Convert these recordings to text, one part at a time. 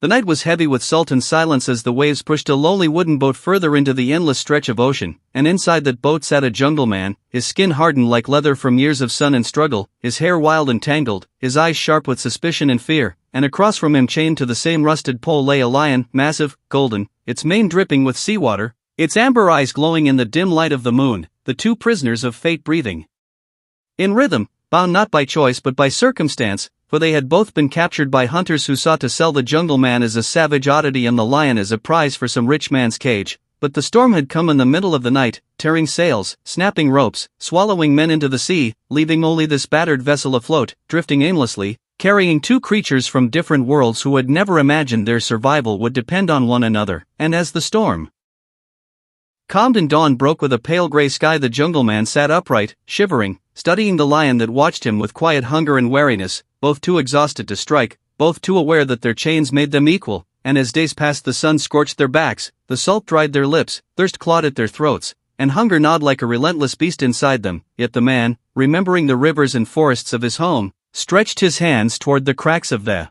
The night was heavy with sultan silence as the waves pushed a lowly wooden boat further into the endless stretch of ocean, and inside that boat sat a jungle man, his skin hardened like leather from years of sun and struggle, his hair wild and tangled, his eyes sharp with suspicion and fear, and across from him chained to the same rusted pole lay a lion, massive, golden, its mane dripping with seawater, its amber eyes glowing in the dim light of the moon, the two prisoners of fate breathing in rhythm, bound not by choice but by circumstance, for they had both been captured by hunters who sought to sell the jungle man as a savage oddity and the lion as a prize for some rich man's cage. But the storm had come in the middle of the night, tearing sails, snapping ropes, swallowing men into the sea, leaving only this battered vessel afloat, drifting aimlessly, carrying two creatures from different worlds who had never imagined their survival would depend on one another. And as the storm calmed and dawn broke with a pale gray sky, the jungle man sat upright, shivering, studying the lion that watched him with quiet hunger and wariness, both too exhausted to strike, both too aware that their chains made them equal. And as days passed, the sun scorched their backs, the salt dried their lips, thirst clawed at their throats, and hunger gnawed like a relentless beast inside them. Yet the man, remembering the rivers and forests of his home, stretched his hands toward the cracks of the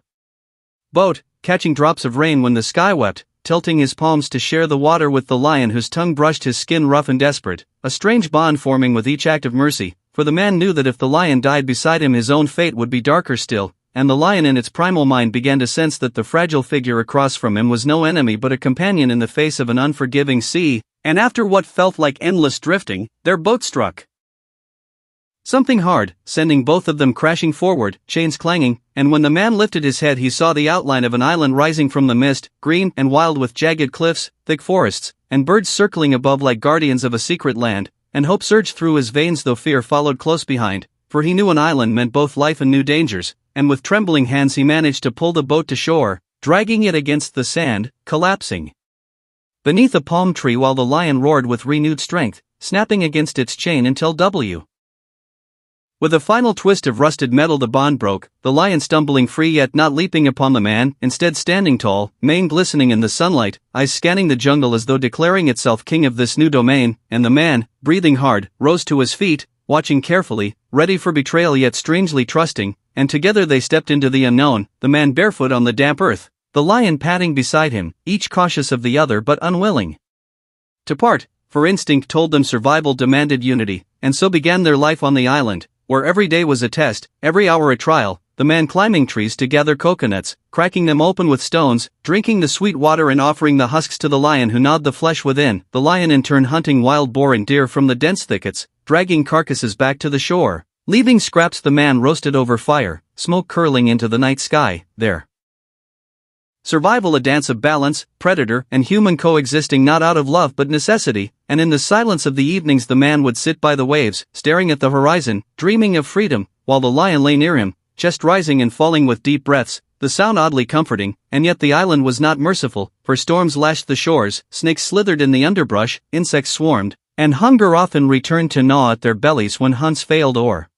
boat, catching drops of rain when the sky wept, tilting his palms to share the water with the lion whose tongue brushed his skin rough and desperate, a strange bond forming with each act of mercy, for the man knew that if the lion died beside him his own fate would be darker still, and the lion in its primal mind began to sense that the fragile figure across from him was no enemy but a companion in the face of an unforgiving sea. And after what felt like endless drifting, their boat struck something hard, sending both of them crashing forward, chains clanging, and when the man lifted his head he saw the outline of an island rising from the mist, green and wild with jagged cliffs, thick forests, and birds circling above like guardians of a secret land, and hope surged through his veins though fear followed close behind, for he knew an island meant both life and new dangers, and with trembling hands he managed to pull the boat to shore, dragging it against the sand, collapsing beneath a palm tree while the lion roared with renewed strength, snapping against its chain until with a final twist of rusted metal the bond broke, the lion stumbling free yet not leaping upon the man, instead standing tall, mane glistening in the sunlight, eyes scanning the jungle as though declaring itself king of this new domain, and the man, breathing hard, rose to his feet, watching carefully, ready for betrayal yet strangely trusting, and together they stepped into the unknown, the man barefoot on the damp earth, the lion padding beside him, each cautious of the other but unwilling to part, for instinct told them survival demanded unity, and so began their life on the island, where every day was a test, every hour a trial, the man climbing trees to gather coconuts, cracking them open with stones, drinking the sweet water and offering the husks to the lion who gnawed the flesh within, the lion in turn hunting wild boar and deer from the dense thickets, dragging carcasses back to the shore, leaving scraps the man roasted over fire, smoke curling into the night sky, there. Survival a dance of balance, predator and human coexisting not out of love but necessity, and in the silence of the evenings the man would sit by the waves, staring at the horizon, dreaming of freedom, while the lion lay near him, chest rising and falling with deep breaths, the sound oddly comforting. And yet the island was not merciful, for storms lashed the shores, snakes slithered in the underbrush, insects swarmed, and hunger often returned to gnaw at their bellies when hunts failed or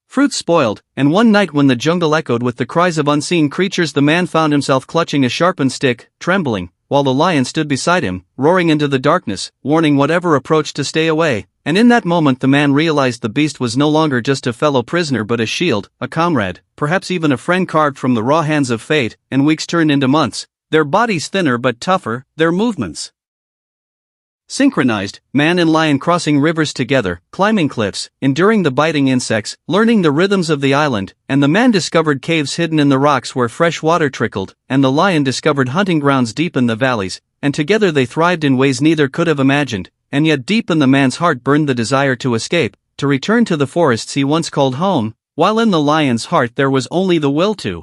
fruits spoiled. And one night when the jungle echoed with the cries of unseen creatures the man found himself clutching a sharpened stick, trembling, while the lion stood beside him, roaring into the darkness, warning whatever approached to stay away. And in that moment the man realized the beast was no longer just a fellow prisoner but a shield, a comrade, perhaps even a friend carved from the raw hands of fate, and weeks turned into months, their bodies thinner but tougher, their movements synchronized, man and lion crossing rivers together, climbing cliffs, enduring the biting insects, learning the rhythms of the island, and the man discovered caves hidden in the rocks where fresh water trickled, and the lion discovered hunting grounds deep in the valleys, and together they thrived in ways neither could have imagined, and yet deep in the man's heart burned the desire to escape, to return to the forests he once called home, while in the lion's heart there was only the will to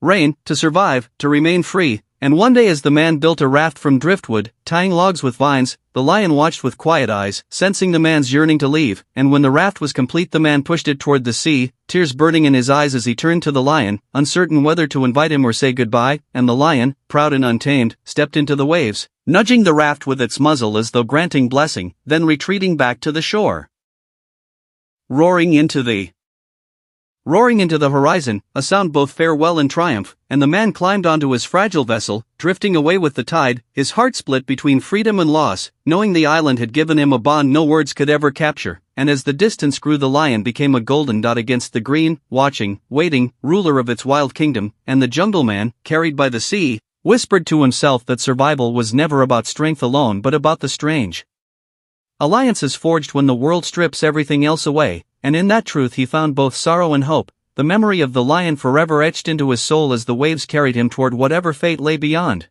reign, to survive, to remain free. And one day as the man built a raft from driftwood, tying logs with vines, the lion watched with quiet eyes, sensing the man's yearning to leave, and when the raft was complete the man pushed it toward the sea, tears burning in his eyes as he turned to the lion, uncertain whether to invite him or say goodbye, and the lion, proud and untamed, stepped into the waves, nudging the raft with its muzzle as though granting blessing, then retreating back to the shore. Roaring into the horizon, a sound both farewell and triumph, and the man climbed onto his fragile vessel, drifting away with the tide, his heart split between freedom and loss, knowing the island had given him a bond no words could ever capture, and as the distance grew the lion became a golden dot against the green, watching, waiting, ruler of its wild kingdom, and the jungle man, carried by the sea, whispered to himself that survival was never about strength alone but about the strange. Alliances forged when the world strips everything else away, and in that truth he found both sorrow and hope, the memory of the lion forever etched into his soul as the waves carried him toward whatever fate lay beyond.